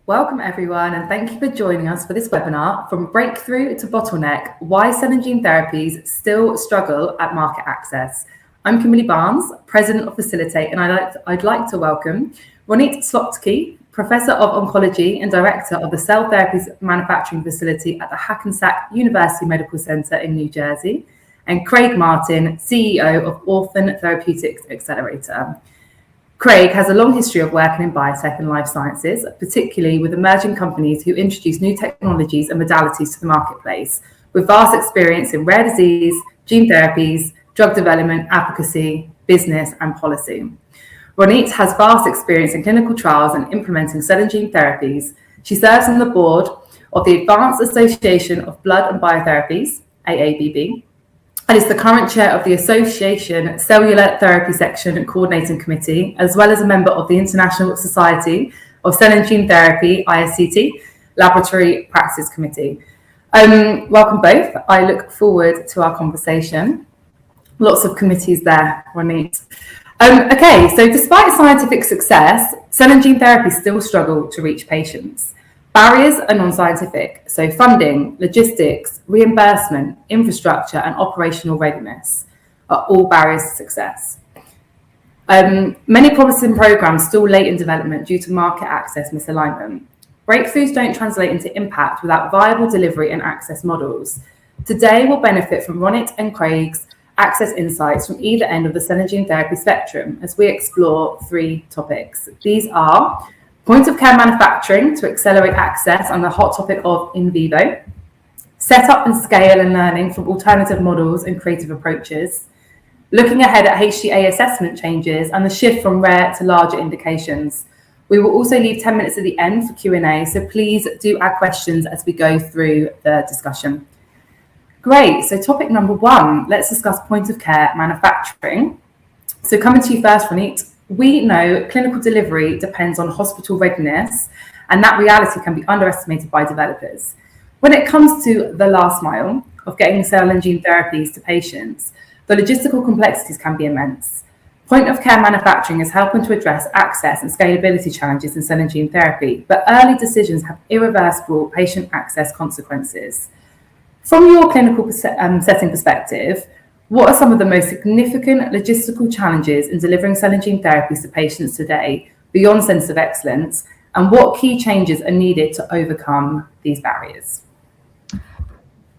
Welcome everyone and thank you for joining us for this webinar, From Breakthrough to Bottleneck, Why Cell and Gene Therapies Still Struggle at Market Access. I'm Kimberly Barnes, President of Facilitate, and I'd like to welcome Ronit Slotsky, Professor of Oncology and Director of the Cell Therapies Manufacturing Facility at the Hackensack University Medical Center in New Jersey, and Craig Martin, CEO of Orphan Therapeutics Accelerator. Craig has a long history of working in biotech and life sciences, particularly with emerging companies who introduce new technologies and modalities to the marketplace, with vast experience in rare disease, gene therapies, drug development, advocacy, business, and policy. Ronit has vast experience in clinical trials and implementing cell and gene therapies. She serves on the board of the Advanced Association of Blood and Biotherapies, AABB, and is the current chair of the Association Cellular Therapy Section Coordinating Committee, as well as a member of the International Society of Cell and Gene Therapy, ISCT, Laboratory Practice Committee. Welcome both. I look forward to our conversation. Lots of committees there, Ronit. Okay, so despite scientific success, cell and gene therapy still struggle to reach patients. Barriers are non-scientific, so funding, logistics, reimbursement, infrastructure, and operational readiness are all barriers to success. Many promising programs still late in development due to market access misalignment. Breakthroughs don't translate into impact without viable delivery and access models. Today, we'll benefit from Ronit and Craig's access insights from either end of the cell and gene therapy spectrum as we explore three topics. These are point of care manufacturing to accelerate access on the hot topic of in vivo, set up and scale and learning from alternative models and creative approaches, looking ahead at HTA assessment changes and the shift from rare to larger indications. We will also leave 10 minutes at the end for Q&A, so please do add questions as we go through the discussion. Great, so topic number one, let's discuss point of care manufacturing. So coming to you first, Ronit. We know clinical delivery depends on hospital readiness, and that reality can be underestimated by developers. When it comes to the last mile of getting cell and gene therapies to patients, the logistical complexities can be immense. Point of care manufacturing is helping to address access and scalability challenges in cell and gene therapy, but early decisions have irreversible patient access consequences. From your clinical setting perspective, what are some of the most significant logistical challenges in delivering cell and gene therapies to patients today beyond centers of excellence, and what key changes are needed to overcome these barriers?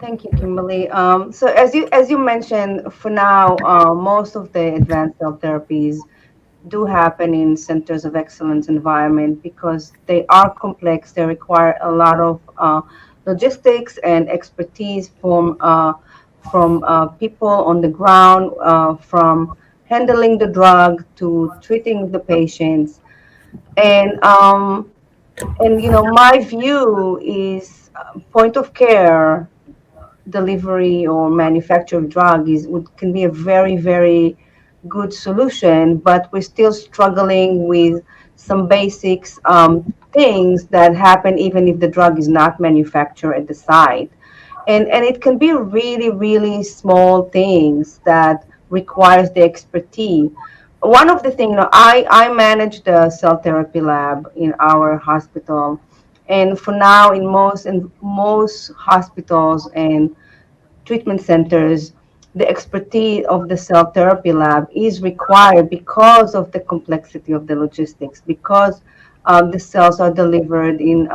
Thank you, Kimberly. So as you mentioned, for now, most of the advanced cell therapies do happen in centers of excellence environment because they are complex. They require a lot of logistics and expertise from people on the ground, from handling the drug to treating the patients. And my view is point of care delivery or manufacturing drug can be a very, very good solution, but we're still struggling with some basics things that happen even if the drug is not manufactured at the site. And it can be really, really small things that requires the expertise. One of the things, I manage the cell therapy lab in our hospital. And for now, in most hospitals and treatment centers, the expertise of the cell therapy lab is required because of the complexity of the logistics, because the cells are delivered in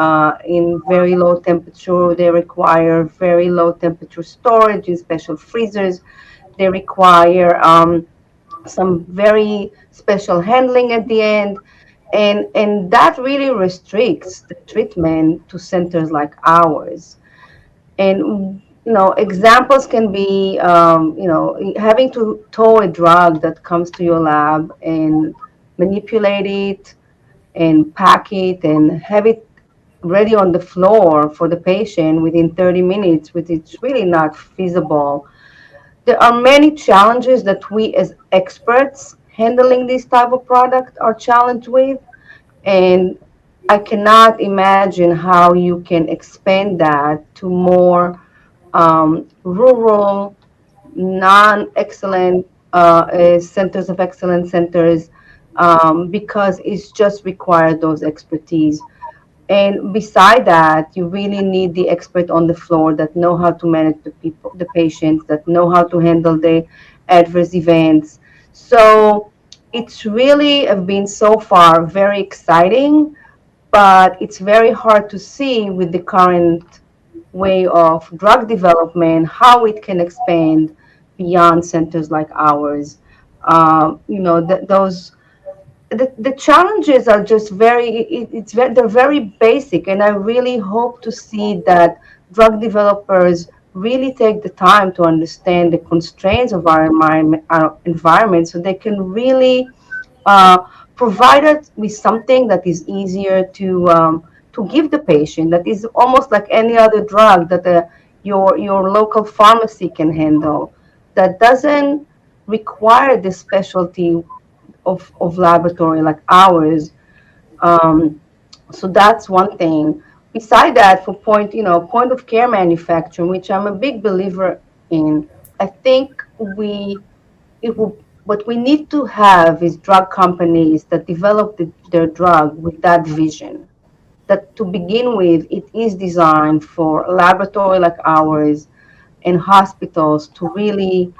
very low temperature. They require very low temperature storage in special freezers. They require some very special handling at the end. And that really restricts the treatment to centers like ours. And examples can be, having to tow a drug that comes to your lab and manipulate it and pack it and have it ready on the floor for the patient within 30 minutes, which is really not feasible. There are many challenges that we as experts handling this type of product are challenged with. And I cannot imagine how you can expand that to more rural, non-excellent centers of excellence centers because it's just required those expertise. And beside that, you really need the expert on the floor that know how to manage the people, the patients, that know how to handle the adverse events. So it's really have been so far very exciting, but it's very hard to see with the current way of drug development how it can expand beyond centers like ours. Those the challenges are just they're very basic, and I really hope to see that drug developers really take the time to understand the constraints of our environment, so they can really uh, provide us with something that is easier to give the patient, that is almost like any other drug that your local pharmacy can handle, that doesn't require the specialty of laboratory like ours. Um, so that's one thing. Beside that, for point of care manufacturing, which I'm a big believer in, I think what we need to have is drug companies that develop their drug with that vision. That to begin with, it is designed for a laboratory like ours and hospitals to really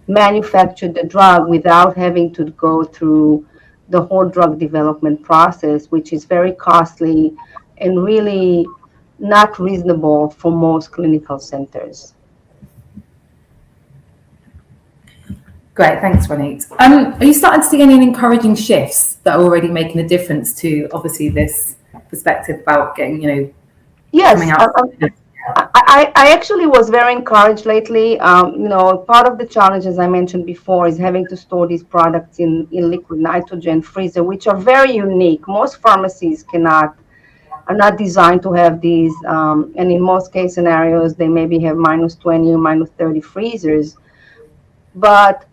manufacture the drug without having to go through the whole drug development process, which is very costly and really not reasonable for most clinical centers. Great, thanks, Ronit. Are you starting to see any encouraging shifts that are already making a difference to obviously this perspective about getting, coming Yes, out? I actually was very encouraged lately. Part of the challenge, as I mentioned before, is having to store these products in liquid nitrogen freezer, which are very unique. Most pharmacies are not designed to have these, and in most case scenarios, they maybe have -20 or -30 freezers. But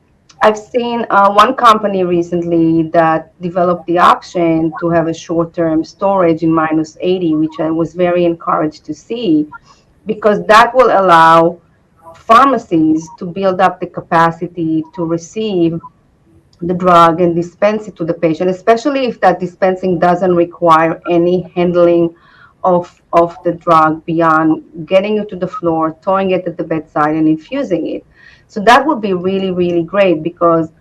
I've seen one company recently that developed the option to have a short-term storage in -80, which I was very encouraged to see, because that will allow pharmacies to build up the capacity to receive the drug and dispense it to the patient, especially if that dispensing doesn't require any handling of the drug beyond getting it to the floor, throwing it at the bedside, and infusing it. So that would be really, really great, because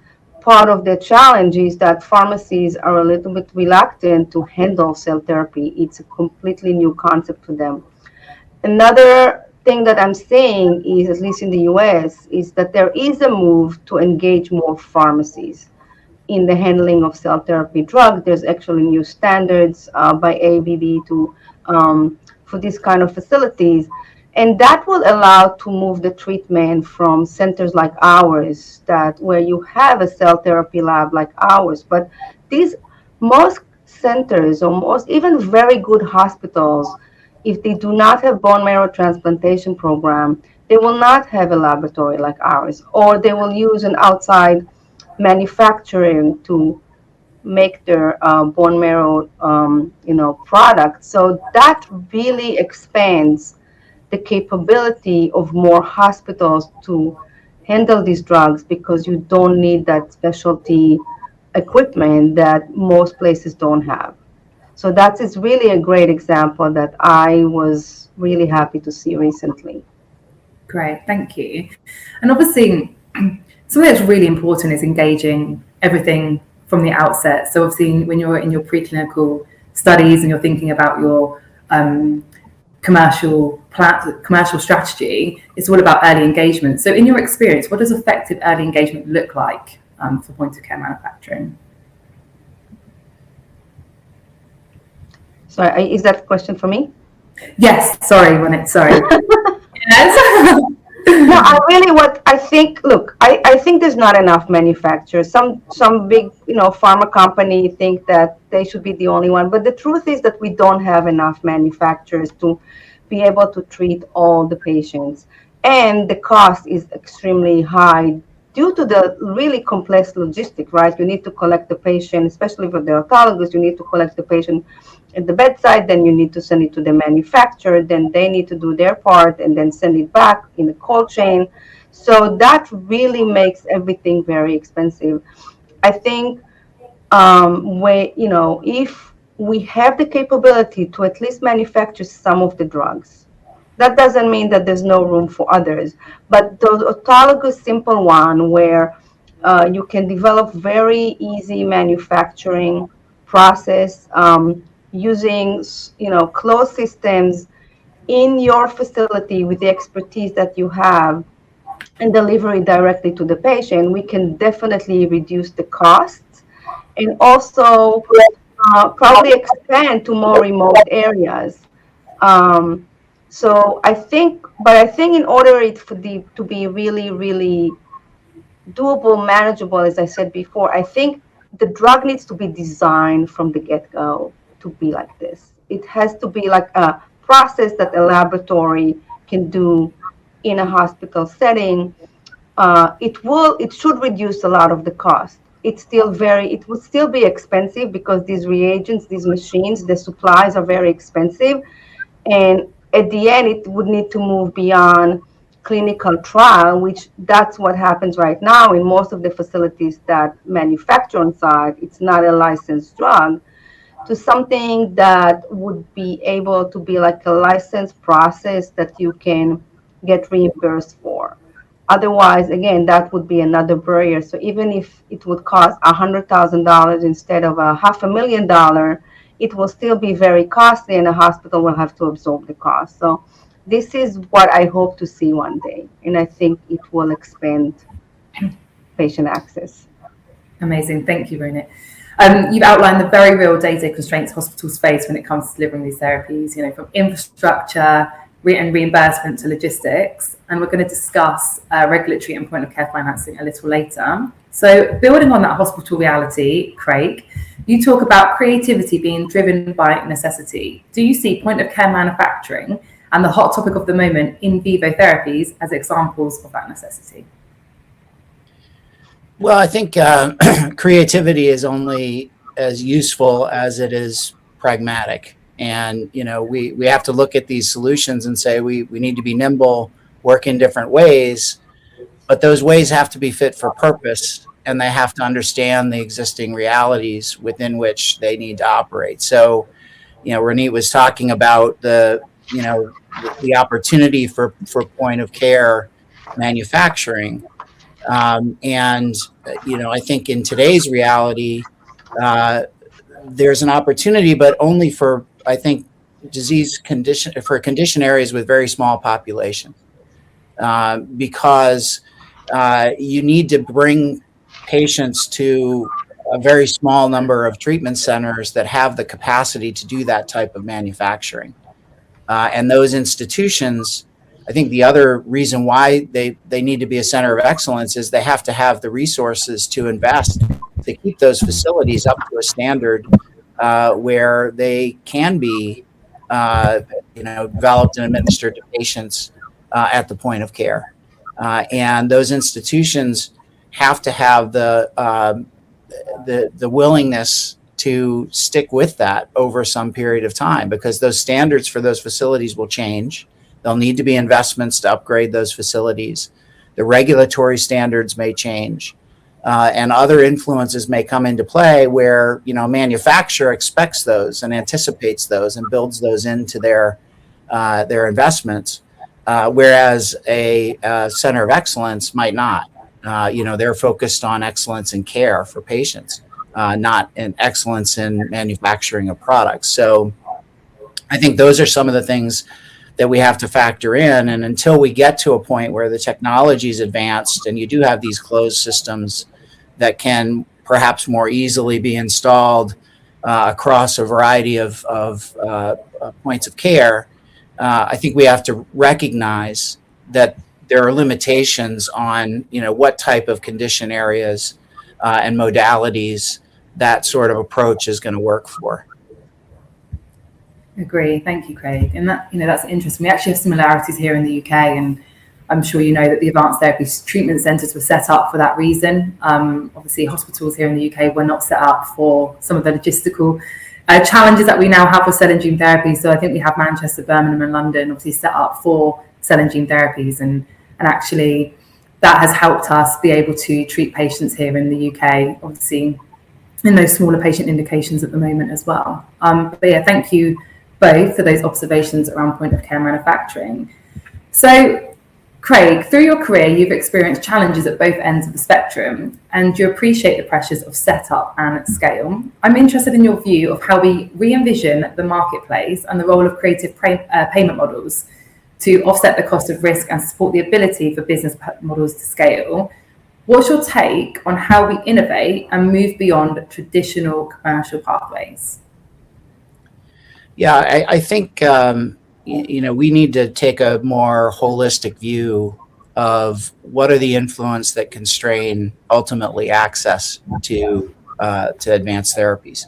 part of the challenge is that pharmacies are a little bit reluctant to handle cell therapy. It's a completely new concept for them. Another thing that I'm seeing is, at least in the US, is that there is a move to engage more pharmacies in the handling of cell therapy drugs. There's actually new standards by ABB for these kind of facilities. And that will allow to move the treatment from centers like ours, that where you have a cell therapy lab like ours. But these most centers, or most even very good hospitals, if they do not have bone marrow transplantation program, they will not have a laboratory like ours, or they will use an outside manufacturing to make their bone marrow, product. So that really expands the capability of more hospitals to handle these drugs, because you don't need that specialty equipment that most places don't have. So that is really a great example that I was really happy to see recently. Great, thank you. And obviously, something that's really important is engaging everything from the outset. So obviously, when you're in your preclinical studies and you're thinking about your commercial strategy, it's all about early engagement. So in your experience, what does effective early engagement look like for point of care manufacturing? Sorry, is that a question for me? Yes, sorry, sorry. Yes. No, what I think, look, I think there's not enough manufacturers. Some big, pharma company think that they should be the only one. But the truth is that we don't have enough manufacturers to be able to treat all the patients. And the cost is extremely high due to the really complex logistic, right? You need to collect the patient, especially for the autologous, you need to collect the patient at the bedside, then you need to send it to the manufacturer, then they need to do their part and then send it back in the cold chain. So that really makes everything very expensive. I think if we have the capability to at least manufacture some of the drugs. That doesn't mean that there's no room for others, but the autologous simple one where you can develop very easy manufacturing process using closed systems in your facility with the expertise that you have and deliver it directly to the patient, we can definitely reduce the costs and also probably expand to more remote areas. Um, but I think in order to be really, really doable, manageable, as I said before, I think the drug needs to be designed from the get-go to be like this. It has to be like a process that a laboratory can do in a hospital setting. It should reduce a lot of the cost. It would still be expensive because these reagents, these machines, the supplies are very expensive. And at the end, it would need to move beyond clinical trial, which that's what happens right now in most of the facilities that manufacture on site. It's not a licensed drug, to something that would be able to be like a licensed process that you can get reimbursed for. Otherwise, again, that would be another barrier. So even if it would cost $100,000 instead of $500,000, it will still be very costly, and the hospital will have to absorb the cost. So this is what I hope to see one day, and I think it will expand patient access. Amazing. Thank you, Ronit. You've outlined the very real data constraints hospitals face when it comes to delivering these therapies, from infrastructure and reimbursement to logistics. And we're going to discuss regulatory and point of care financing a little later. So building on that hospital reality, Craig, you talk about creativity being driven by necessity. Do you see point of care manufacturing and the hot topic of the moment, in vivo therapies, as examples of that necessity? Well, I think creativity is only as useful as it is pragmatic. And, we have to look at these solutions and say we need to be nimble, work in different ways, but those ways have to be fit for purpose, and they have to understand the existing realities within which they need to operate. So, Ronit was talking about the opportunity for point of care manufacturing. And I think in today's reality, there's an opportunity, but only for, I think, condition areas with very small population, because you need to bring patients to a very small number of treatment centers that have the capacity to do that type of manufacturing. And those institutions, I think the other reason why they need to be a center of excellence is they have to have the resources to invest to keep those facilities up to a standard where they can be developed and administered to patients at the point of care. And those institutions have to have the willingness to stick with that over some period of time, because those standards for those facilities will change. There'll need to be investments to upgrade those facilities. The regulatory standards may change, and other influences may come into play where, manufacturer expects those and anticipates those and builds those into their investments, whereas a center of excellence might not. They're focused on excellence in care for patients, not in excellence in manufacturing of products. So I think those are some of the things that we have to factor in. And until we get to a point where the technology is advanced and you do have these closed systems that can perhaps more easily be installed across a variety of points of care, I think we have to recognize that there are limitations on, what type of condition areas and modalities that sort of approach is going to work for. Agree. Thank you, Craig. And that's interesting. We actually have similarities here in the UK, and I'm sure you know that the Advanced Therapies Treatment Centres were set up for that reason. Obviously, hospitals here in the UK were not set up for some of the logistical challenges that we now have with cell and gene therapy. So I think we have Manchester, Birmingham and London obviously set up for cell and gene therapies, and actually that has helped us be able to treat patients here in the UK. Obviously, in those smaller patient indications at the moment as well. But yeah, thank you both for those observations around point of care manufacturing. So, Craig, through your career, you've experienced challenges at both ends of the spectrum, and you appreciate the pressures of setup and scale. I'm interested in your view of how we re-envision the marketplace and the role of creative payment models to offset the cost of risk and support the ability for business models to scale. What's your take on how we innovate and move beyond traditional commercial pathways? Yeah, I think we need to take a more holistic view of what are the influences that constrain ultimately access to advanced therapies,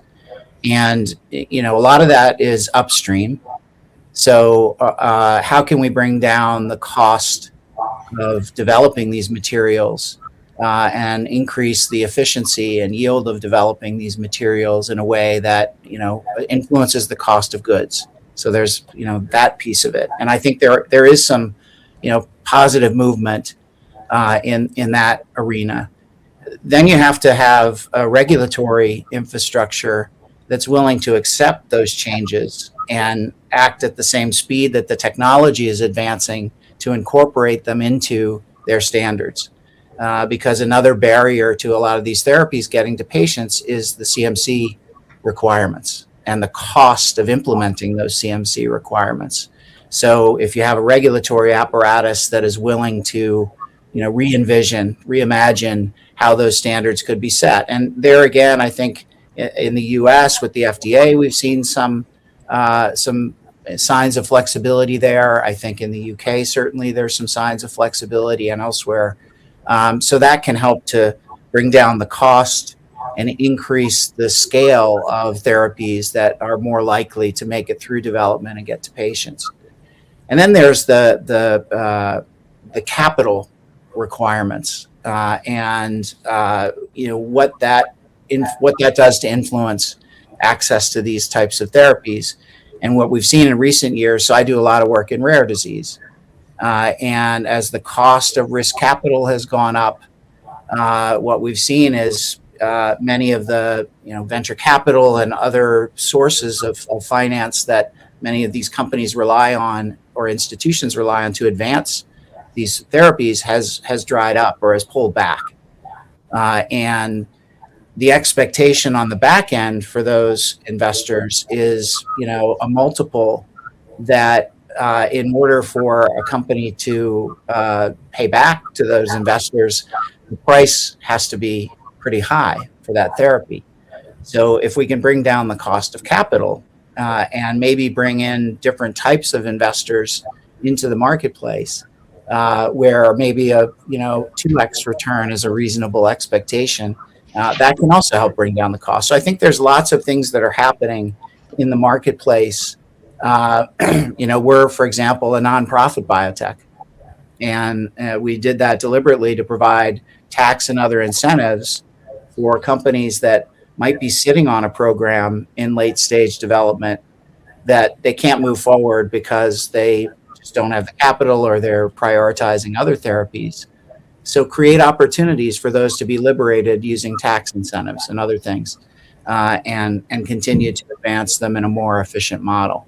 and a lot of that is upstream. So, how can we bring down the cost of developing these materials and increase the efficiency and yield of developing these materials in a way that influences the cost of goods? So there's that piece of it, and I think there is some positive movement in that arena. Then you have to have a regulatory infrastructure that's willing to accept those changes and act at the same speed that the technology is advancing to incorporate them into their standards. Because another barrier to a lot of these therapies getting to patients is the CMC requirements and the cost of implementing those CMC requirements. So if you have a regulatory apparatus that is willing to re-envision, reimagine how those standards could be set. And there again, I think in the US with the FDA, we've seen some signs of flexibility there. I think in the UK, certainly there's some signs of flexibility, and elsewhere. So that can help to bring down the cost and increase the scale of therapies that are more likely to make it through development and get to patients. And then there's the capital requirements and what that does to influence access to these types of therapies. And what we've seen in recent years, so I do a lot of work in rare disease, and as the cost of risk capital has gone up, what we've seen is many of the venture capital and other sources of finance that many of these companies rely on or institutions rely on to advance these therapies has dried up or has pulled back. And the expectation on the back end for those investors is, a multiple that in order for a company to pay back to those investors, the price has to be pretty high for that therapy. So if we can bring down the cost of capital and maybe bring in different types of investors into the marketplace, where maybe a 2x return is a reasonable expectation, that can also help bring down the cost. So I think there's lots of things that are happening in the marketplace. We're, for example, a nonprofit biotech, and we did that deliberately to provide tax and other incentives for companies that might be sitting on a program in late stage development that they can't move forward because they just don't have the capital or they're prioritizing other therapies. So create opportunities for those to be liberated using tax incentives and other things, and continue to advance them in a more efficient model.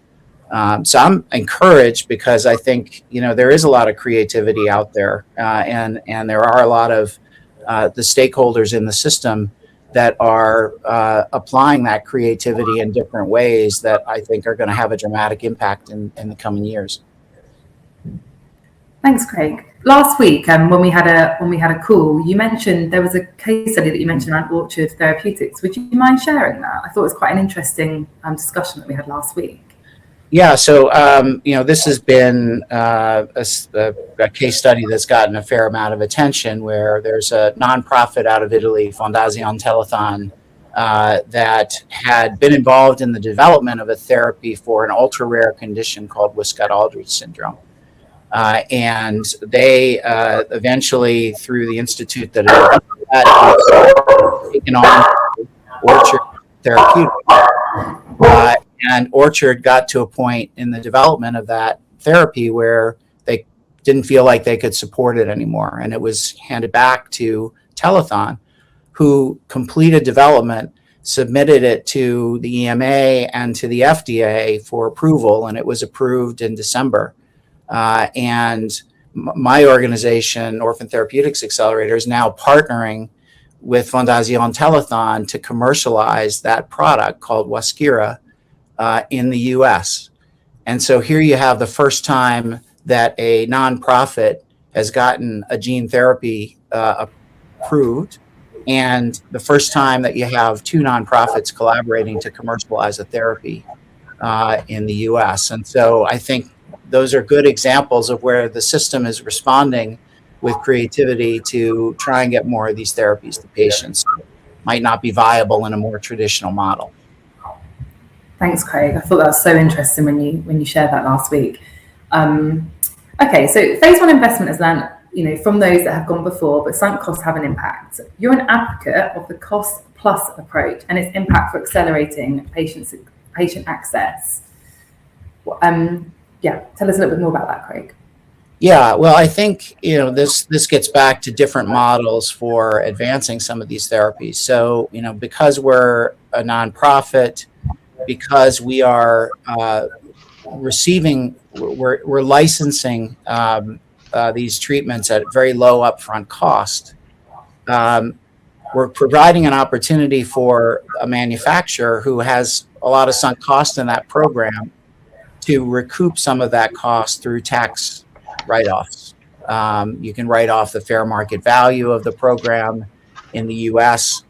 So I'm encouraged because I think there is a lot of creativity out there, and there are a lot of the stakeholders in the system that are applying that creativity in different ways that I think are going to have a dramatic impact in the coming years. Thanks, Craig. Last week, when we had a call, you mentioned there was a case study that you mentioned around Orchard Therapeutics. Would you mind sharing that? I thought it was quite an interesting discussion that we had last week. Yeah, so this has been a case study that's gotten a fair amount of attention, where there's a nonprofit out of Italy, Fondazione Telethon, that had been involved in the development of a therapy for an ultra-rare condition called Wiskott-Aldrich syndrome. And they eventually, through the institute that had taken on Orchard Therapeutics. And Orchard got to a point in the development of that therapy where they didn't feel like they could support it anymore. And it was handed back to Telethon, who completed development submitted it to the EMA and to the FDA for approval, and it was approved in December. And my organization, Orphan Therapeutics Accelerator, is now partnering with Fondation Telethon to commercialize that product called Waskira in the US. And so here you have the first time that a nonprofit has gotten a gene therapy approved, and the first time that you have two nonprofits collaborating to commercialize a therapy in the US. And so I think those are good examples of where the system is responding with creativity to try and get more of these therapies to patients. Might not be viable in a more traditional model. Thanks, Craig. I thought that was so interesting when you shared that last week. Okay, so phase one investment has learned, from those that have gone before, but sunk costs have an impact. You're an advocate of the cost plus approach and its impact for accelerating patient access. Tell us a little bit more about that, Craig. Yeah, well, I think this gets back to different models for advancing some of these therapies. So because we're a nonprofit, because we are we're licensing these treatments at very low upfront cost. We're providing an opportunity for a manufacturer who has a lot of sunk cost in that program to recoup some of that cost through tax write-offs. You can write off the fair market value of the program in the US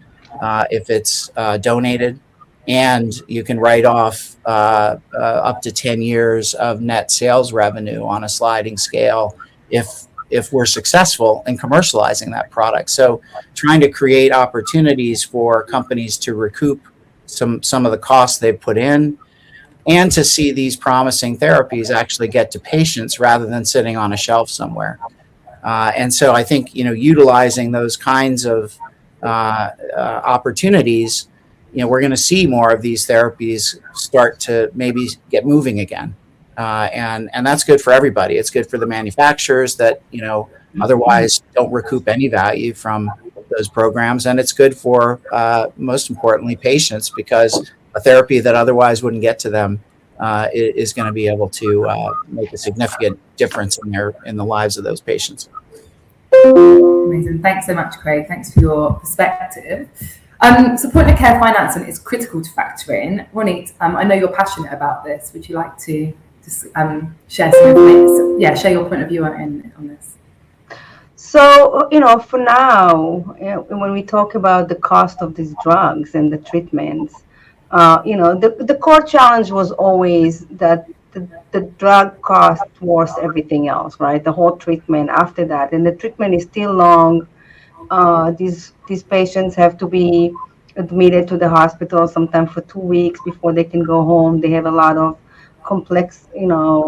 if it's donated, and you can write off up to 10 years of net sales revenue on a sliding scale if we're successful in commercializing that product. So trying to create opportunities for companies to recoup some of the costs they've put in, and to see these promising therapies actually get to patients rather than sitting on a shelf somewhere. And so I think, utilizing those kinds of opportunities, we're going to see more of these therapies start to maybe get moving again. And that's good for everybody. It's good for the manufacturers that, otherwise don't recoup any value from those programs. And it's good for, most importantly, patients, because a therapy that otherwise wouldn't get to them is going to be able to make a significant difference in the lives of those patients. Amazing. Thanks so much, Craig. Thanks for your perspective. So point of care financing is critical to factor in. Ronit, I know you're passionate about this. Would you like to share some information? Yeah, share your point of view on this. So, for now, when we talk about the cost of these drugs and the treatments, the core challenge was always that the drug cost was everything else, right? The whole treatment after that, and the treatment is still long. These patients have to be admitted to the hospital sometimes for 2 weeks before they can go home. They have a lot of complex,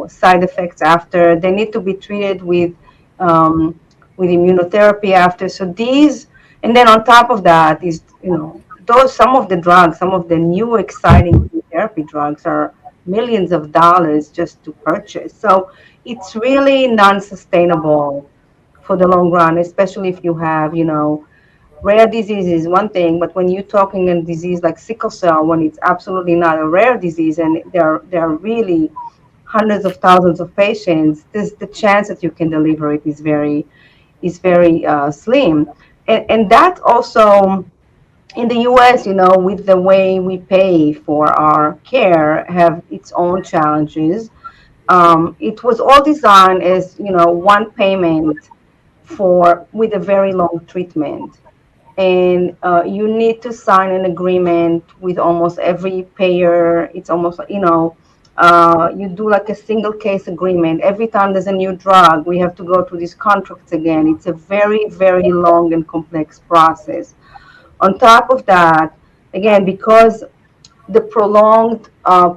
side effects after. They need to be treated with immunotherapy after. So and then on top of that is, some of the new exciting therapy drugs are millions of dollars just to purchase. So it's really non-sustainable for the long run, especially if you have, rare disease is one thing, but when you're talking a disease like sickle cell, when it's absolutely not a rare disease and there are really hundreds of thousands of patients, the chance that you can deliver it is very slim. And that also, in the US, with the way we pay for our care, have its own challenges. It was all designed as, one payment with a very long treatment. And you need to sign an agreement with almost every payer. It's almost, you do like a single case agreement. Every time there's a new drug, we have to go through these contracts again. It's a very, very long and complex process. On top of that, again, because the prolonged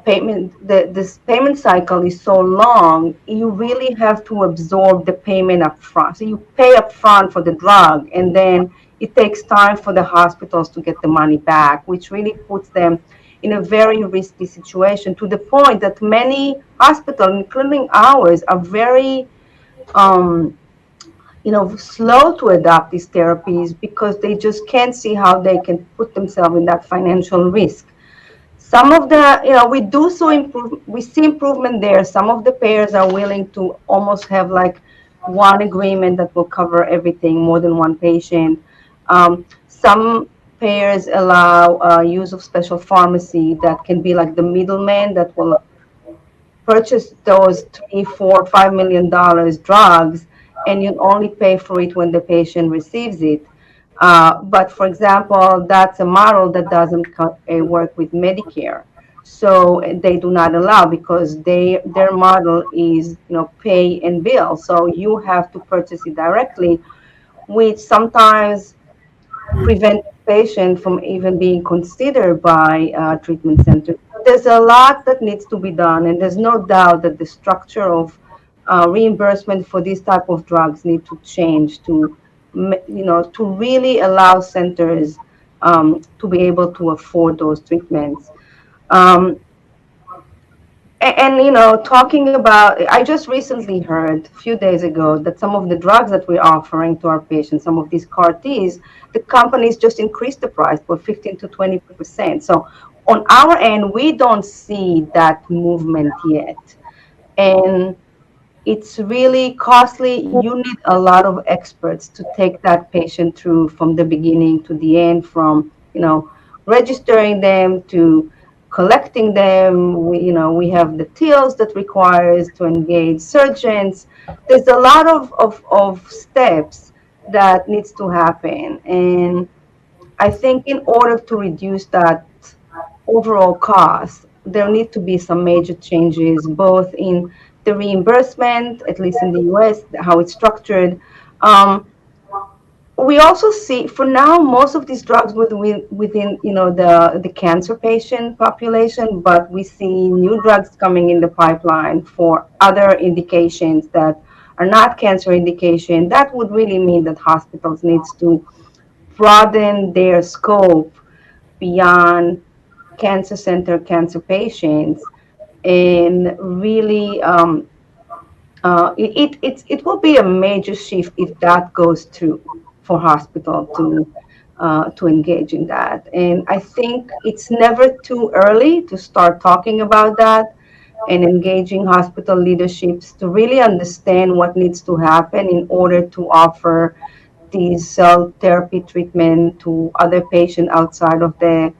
payment, this payment cycle is so long, you really have to absorb the payment up front. So you pay up front for the drug, and then it takes time for the hospitals to get the money back, which really puts them in a very risky situation, to the point that many hospitals, including ours, are very, slow to adopt these therapies because they just can't see how they can put themselves in that financial risk. Some of the, we see improvement there. Some of the payers are willing to almost have like one agreement that will cover everything, more than one patient. Some payers allow use of special pharmacy that can be like the middleman that will purchase those 3, 4, $5 million drugs, and you only pay for it when the patient receives it. But for example, that's a model that doesn't work with Medicare. So they do not allow, because their model is pay and bill. So you have to purchase it directly, which sometimes prevent patient from even being considered by treatment centers. There's a lot that needs to be done, and there's no doubt that the structure of reimbursement for these type of drugs need to change to really allow centers to be able to afford those treatments. Um, and talking about, I just recently heard a few days ago that some of the drugs that we're offering to our patients, some of these CAR-Ts, the companies just increased the price for 15 to 20%. So on our end, we don't see that movement yet. And it's really costly. You need a lot of experts to take that patient through from the beginning to the end, from registering them to collecting them. We have the TILs that requires to engage surgeons. There's a lot of steps that needs to happen, and I think in order to reduce that overall cost, there need to be some major changes, both in the reimbursement, at least in the US, how it's structured. Um, we also see, for now, most of these drugs within the cancer patient population, but we see new drugs coming in the pipeline for other indications that are not cancer indication. That would really mean that hospitals needs to broaden their scope beyond cancer center cancer patients, and really it will be a major shift if that goes through for hospital to engage in that. And I think it's never too early to start talking about that and engaging hospital leaderships to really understand what needs to happen in order to offer these cell therapy treatment to other patients outside of the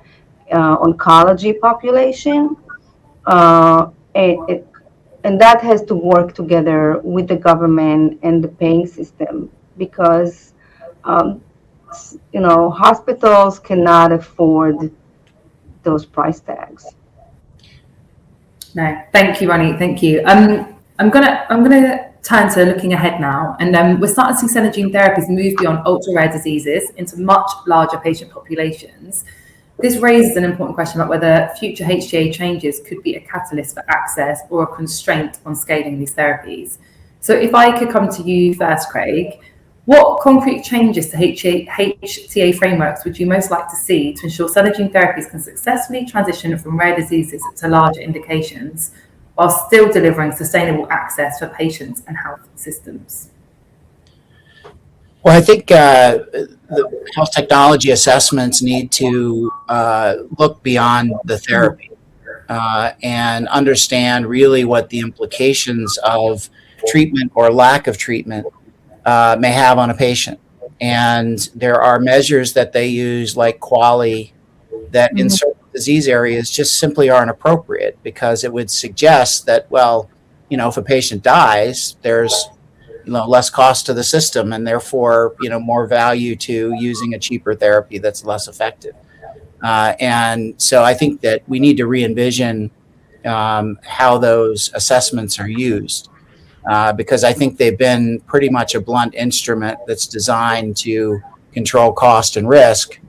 oncology population. And that has to work together with the government and the paying system, because um, hospitals cannot afford those price tags. No, thank you, Ronnie. Thank you. I'm gonna turn to looking ahead now, and we're starting to see cell and gene therapies move beyond ultra rare diseases into much larger patient populations. This raises an important question about whether future HTA changes could be a catalyst for access or a constraint on scaling these therapies. So, if I could come to you first, Craig, what concrete changes to HTA frameworks would you most like to see to ensure cell and gene therapies can successfully transition from rare diseases to larger indications while still delivering sustainable access for patients and health systems? Well, I think the health technology assessments need to look beyond the therapy and understand really what the implications of treatment or lack of treatment may have on a patient. And there are measures that they use, like QALY, that in certain disease areas just simply aren't appropriate, because it would suggest that, well, if a patient dies, there's less cost to the system, and therefore more value to using a cheaper therapy that's less effective. And so I think that we need to re-envision how those assessments are used, because I think they've been pretty much a blunt instrument that's designed to control cost and risk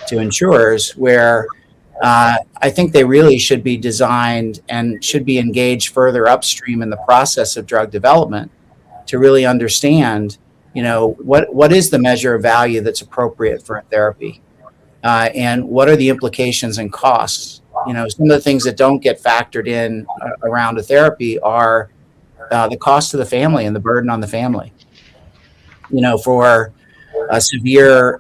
to insurers, where I think they really should be designed and should be engaged further upstream in the process of drug development to really understand, what is the measure of value that's appropriate for a therapy, and what are the implications and costs. Some of the things that don't get factored in around a therapy are the cost to the family and the burden on the family. for a severe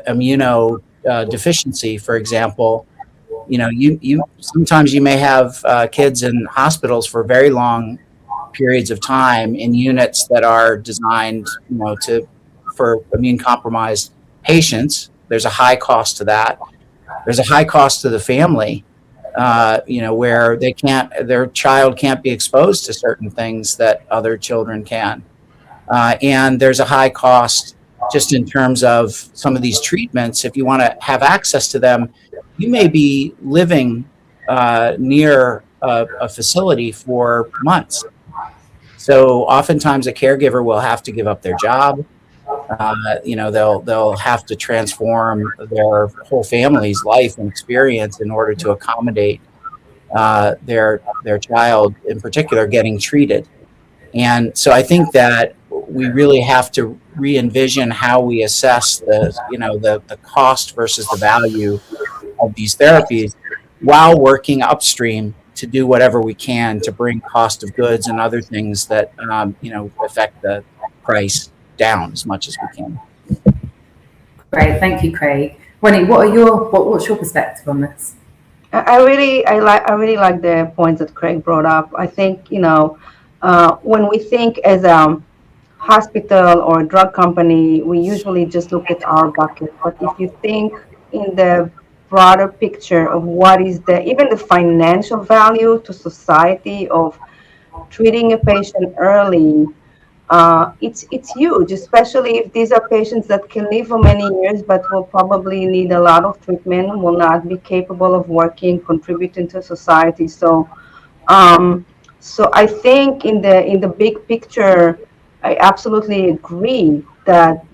immunodeficiency, for example. You sometimes you may have kids in hospitals for very long periods of time in units that are designed, for immune compromised patients. There's a high cost to that. There's a high cost to the family, where their child can't be exposed to certain things that other children can. And there's a high cost just in terms of some of these treatments. If you want to have access to them, you may be living near a facility for months. So oftentimes a caregiver will have to give up their job. They'll have to transform their whole family's life and experience in order to accommodate their child, in particular, getting treated. And so I think that we really have to re-envision how we assess the cost versus the value of these therapies, while working upstream to do whatever we can to bring cost of goods and other things that affect the price down as much as we can. Great, thank you, Craig. Ronnie, what's your perspective on this? I really like the points that Craig brought up. I think when we think as a hospital or a drug company, we usually just look at our bucket. But if you think in the broader picture of what is even the financial value to society of treating a patient early, it's huge, especially if these are patients that can live for many years, but will probably need a lot of treatment, will not be capable of working, contributing to society. So I think in the big picture, I absolutely agree that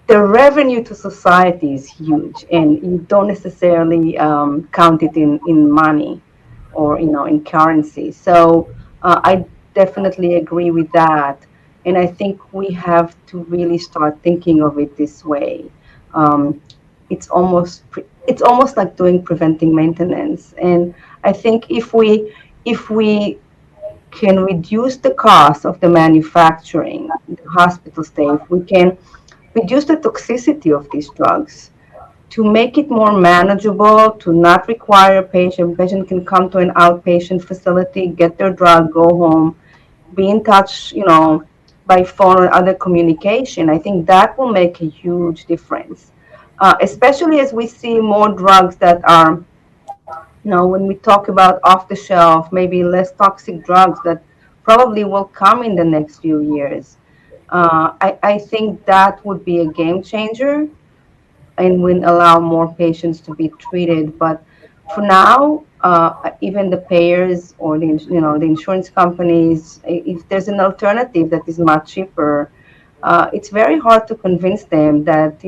the revenue to society is huge, and you don't necessarily count it in money or in currency. So I definitely agree with that, and I think we have to really start thinking of it this way. It's almost like doing preventing maintenance, and I think if we can reduce the cost of the manufacturing, the hospital stay, if we can reduce the toxicity of these drugs, to make it more manageable, to not require a patient. Patient can come to an outpatient facility, get their drug, go home, be in touch, by phone or other communication. I think that will make a huge difference, especially as we see more drugs that are, when we talk about off the shelf, maybe less toxic drugs that probably will come in the next few years. I think that would be a game changer and will allow more patients to be treated. But for now, even the payers or the insurance companies, if there's an alternative that is much cheaper, it's very hard to convince them that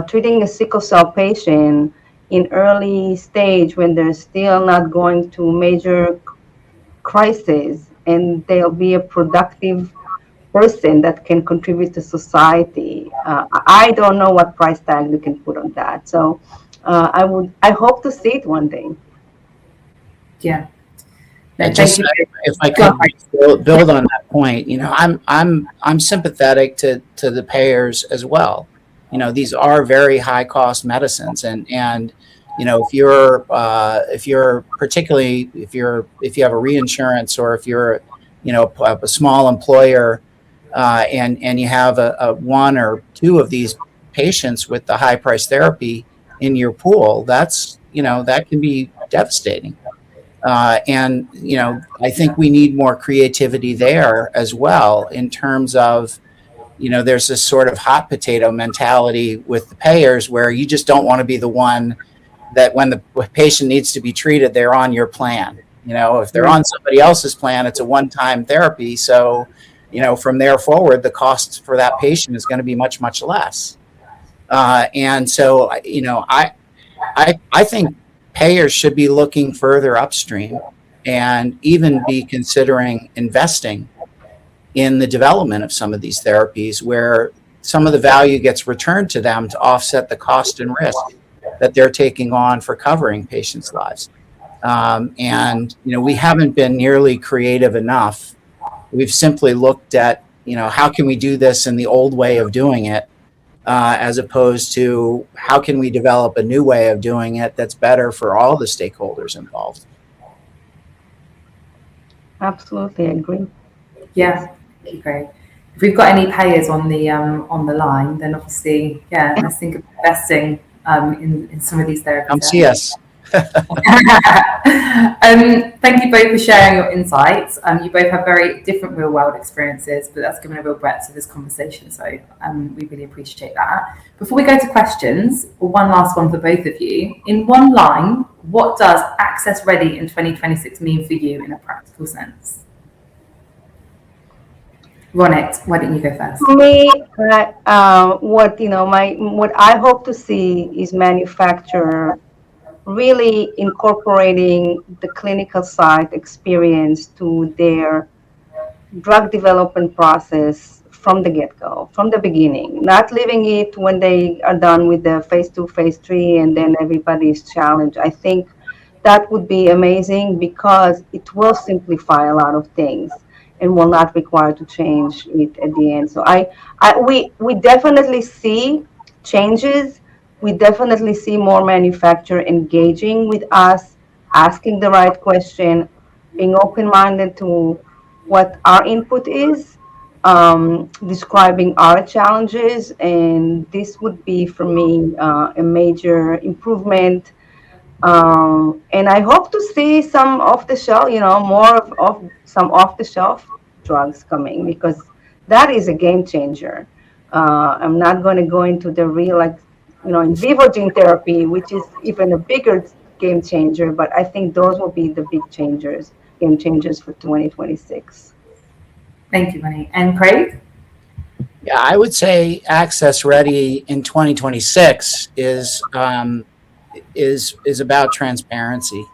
treating a sickle cell patient in early stage when they're still not going to major crisis, and they'll be a productive person that can contribute to society. I don't know what price tag you can put on that. So I hope to see it one day. Yeah. No, if I could build on that point, I'm sympathetic to the payers as well. These are very high cost medicines, and if you're particularly if you have a reinsurance, or if you're a small employer, and you have a one or two of these patients with the high price therapy in your pool, that can be devastating. And I think we need more creativity there as well, in terms of there's this sort of hot potato mentality with the payers, where you just don't want to be the one that when the patient needs to be treated, they're on your plan. If they're on somebody else's plan, it's a one-time therapy. So, from there forward, the cost for that patient is going to be much, much less. And so, I think payers should be looking further upstream and even be considering investing in the development of some of these therapies, where some of the value gets returned to them to offset the cost and risk that they're taking on for covering patients' lives. And we haven't been nearly creative enough We've simply looked at, how can we do this in the old way of doing it, as opposed to how can we develop a new way of doing it that's better for all the stakeholders involved. Absolutely agree. Yeah, thank you, Craig. If we've got any payers on the line, then obviously, yeah, let's think of investing in some of these therapies. Come see us. Thank you both for sharing your insights. You both have very different real world experiences, but that's given a real breadth to this conversation. So we really appreciate that. Before we go to questions, one last one for both of you. In one line, what does Access Ready in 2026 mean for you in a practical sense? Ronit, why don't you go first? For me, what I hope to see is manufacturer really incorporating the clinical side experience to their drug development process from the get-go, from the beginning, not leaving it when they are done with the phase 2, phase 3, and then everybody is challenged. I think that would be amazing because it will simplify a lot of things and will not require to change it at the end. So we definitely see changes. We definitely see more manufacturer engaging with us, asking the right question, being open-minded to what our input is, describing our challenges, and this would be for me a major improvement. And I hope to see some off the shelf, more of some off the shelf drugs coming, because that is a game changer. I'm not going to go into the real, in vivo gene therapy, which is even a bigger game changer, but I think those will be the big game changers for 2026. Thank you, Ronnie. And Craig? Yeah, I would say Access Ready in 2026 is about transparency,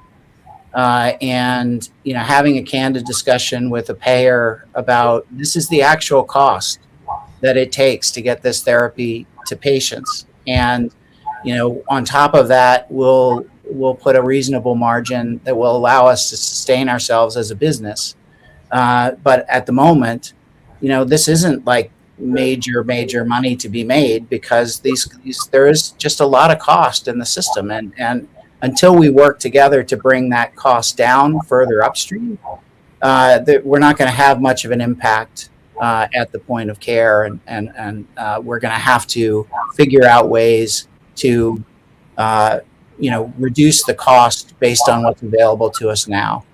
and having a candid discussion with a payer about this is the actual cost that it takes to get this therapy to patients, and on top of that, we'll put a reasonable margin that will allow us to sustain ourselves as a business. But at the moment, this isn't like major money to be made, because there is just a lot of cost in the system, and until we work together to bring that cost down further upstream, we're not going to have much of an impact at the point of care, and we're going to have to figure out ways to reduce the cost based on what's available to us now,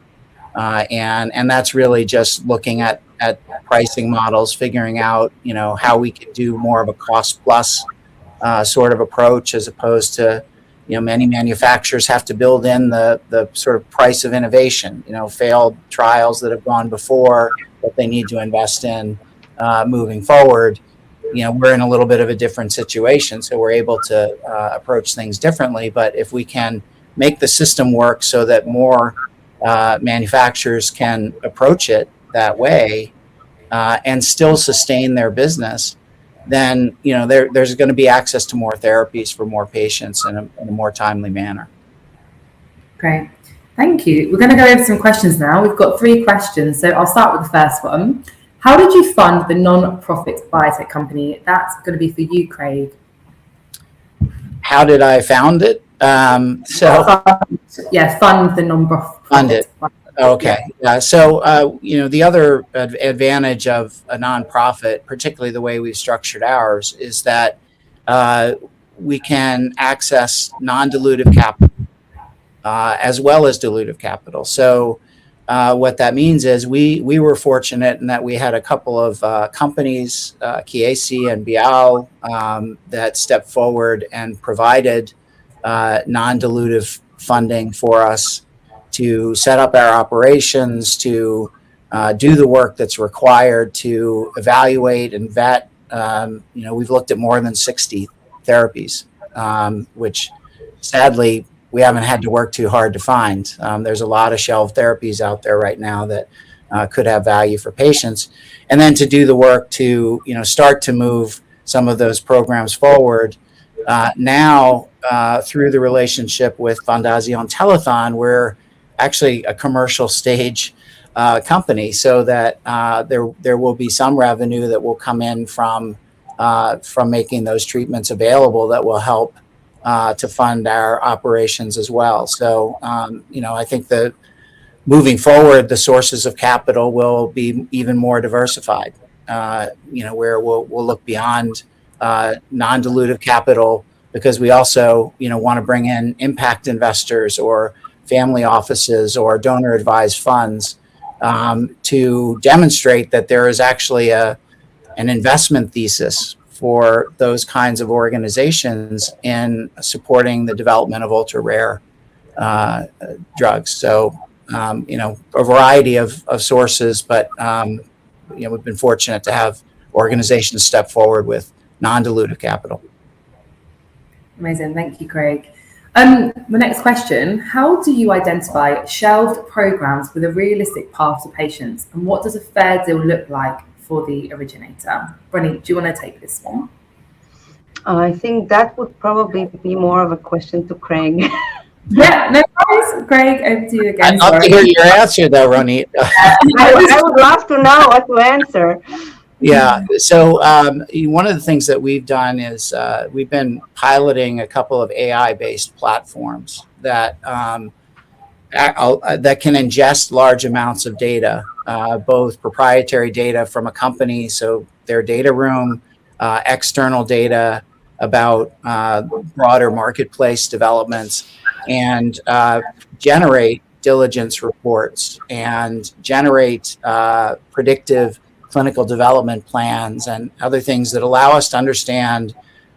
and that's really just looking at pricing models, figuring out how we can do more of a cost plus sort of approach, as opposed to many manufacturers have to build in the sort of price of innovation, failed trials that have gone before that they need to invest in moving forward. We're in a little bit of a different situation, so we're able to approach things differently. But if we can make the system work so that more manufacturers can approach it that way and still sustain their business, then there's going to be access to more therapies for more patients in a more timely manner. Great. Thank you. We're going to go over some questions now. We've got 3 questions. So I'll start with the first one. How did you fund the non-profit biotech company? That's going to be for you, Craig. How did I found it? Fund the non-profit. Fund it. Okay. So, the other advantage of a nonprofit, particularly the way we've structured ours, is that we can access non-dilutive capital as well as dilutive capital. So what that means is we were fortunate in that we had a couple of companies, Chiesi and Bial, that stepped forward and provided non-dilutive funding for us to set up our operations, to do the work that's required to evaluate and vet. We've looked at more than 60 therapies, which sadly we haven't had to work too hard to find. There's a lot of shelved therapies out there right now that could have value for patients. And then to do the work to start to move some of those programs forward. Now, through the relationship with Fondazione Telethon, we're actually a commercial stage company, so that there will be some revenue that will come in from making those treatments available that will help to fund our operations as well. So I think that moving forward, the sources of capital will be even more diversified. Where we'll look beyond non-dilutive capital, because we also want to bring in impact investors or family offices or donor advised funds to demonstrate that there is actually an investment thesis for those kinds of organizations in supporting the development of ultra rare drugs. So a variety of sources, but we've been fortunate to have organizations step forward with non-dilutive capital. Amazing. Thank you, Craig. The next question: how do you identify shelved programs with a realistic path to patients, and what does a fair deal look like for the originator? Bronnie, do you want to take this one? I think that would probably be more of a question to Craig. Yeah, no worries. Craig, over to you again. I'd love to hear your answer, though, Ronit. I would love to know what to answer. Yeah. So one of the things that we've done is we've been piloting a couple of AI-based platforms that can ingest large amounts of data, both proprietary data from a company, so their data room, external data about broader marketplace developments, and generate diligence reports and generate predictive clinical development plans and other things that allow us to understand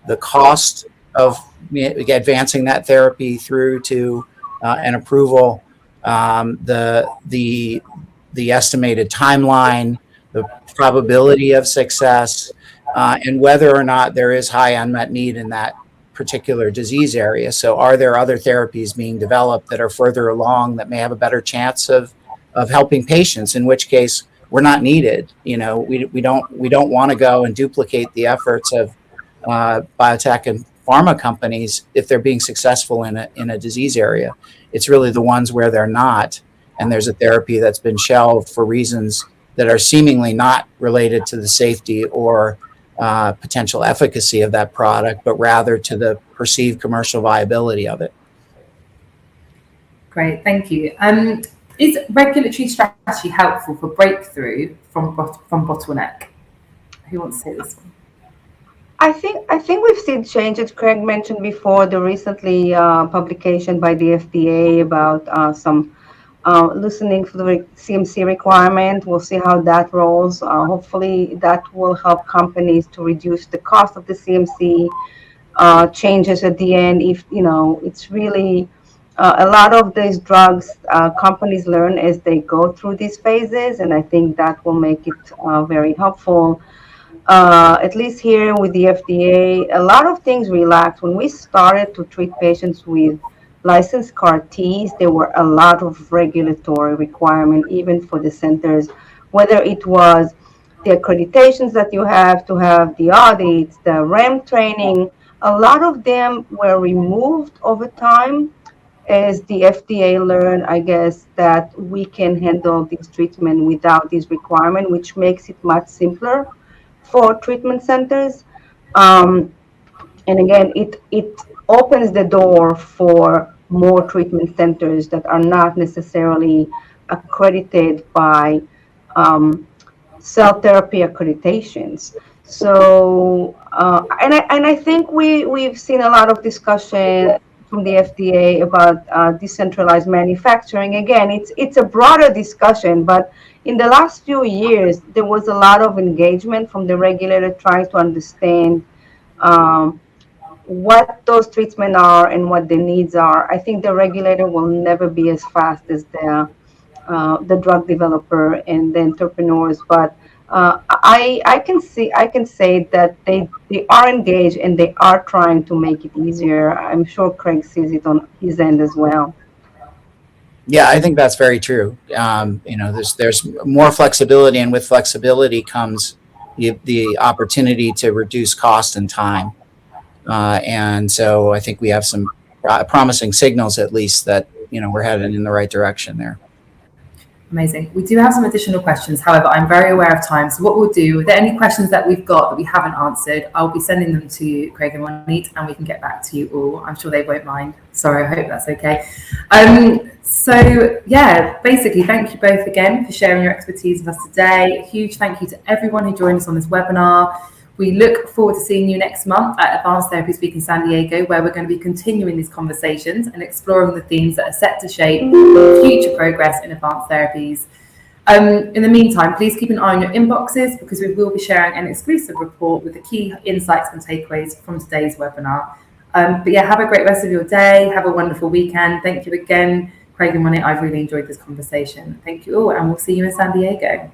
the cost of advancing that therapy through to an approval, the estimated timeline, the probability of success, and whether or not there is high unmet need in that particular disease area. So are there other therapies being developed that are further along that may have a better chance of helping patients, in which case we're not needed. We don't want to go and duplicate the efforts of biotech and pharma companies if they're being successful in a disease area. It's really the ones where they're not, and there's a therapy that's been shelved for reasons that are seemingly not related to the safety or potential efficacy of that product, but rather to the perceived commercial viability of it. Great, thank you. Is regulatory strategy helpful for breakthrough from bottleneck? Who wants to say this one? I think we've seen changes. Craig mentioned before the recently publication by the FDA about some loosening for the CMC requirement. We'll see how that rolls. Hopefully that will help companies to reduce the cost of the CMC changes at the end. If it's really a lot of these drugs, companies learn as they go through these phases, and I think that will make it very helpful. At least here with the FDA, a lot of things relaxed. When we started to treat patients with licensed CAR-Ts, there were a lot of regulatory requirement, even for the centers, whether it was the accreditations that you have to have, the audits, the RAM training. A lot of them were removed over time as the FDA learned, I guess, that we can handle this treatment without this requirement, which makes it much simpler for treatment centers. And again, it opens the door for more treatment centers that are not necessarily accredited by cell therapy accreditations. So, and I think we've seen a lot of discussion from the FDA about decentralized manufacturing. Again, it's a broader discussion, but in the last few years, there was a lot of engagement from the regulator trying to understand what those treatments are and what the needs are. I think the regulator will never be as fast as the drug developer and the entrepreneurs, but I can say that they are engaged and they are trying to make it easier. I'm sure Craig sees it on his end as well. Yeah, I think that's very true. There's more flexibility, and with flexibility comes the opportunity to reduce cost and time. And so I think we have some promising signals, at least, that we're headed in the right direction there. Amazing. We do have some additional questions. However, I'm very aware of time. So what we'll do, if there are any questions that we've got that we haven't answered, I'll be sending them to Craig and Monique, and we can get back to you all. I'm sure they won't mind. Sorry, I hope that's okay. So yeah, basically, thank you both again for sharing your expertise with us today. A huge thank you to everyone who joined us on this webinar. We look forward to seeing you next month at Advanced Therapies Week in San Diego, where we're going to be continuing these conversations and exploring the themes that are set to shape future progress in advanced therapies. In the meantime, please keep an eye on your inboxes, because we will be sharing an exclusive report with the key insights and takeaways from today's webinar. But yeah, have a great rest of your day. Have a wonderful weekend. Thank you again, Craig and Monique. I've really enjoyed this conversation. Thank you all, and we'll see you in San Diego.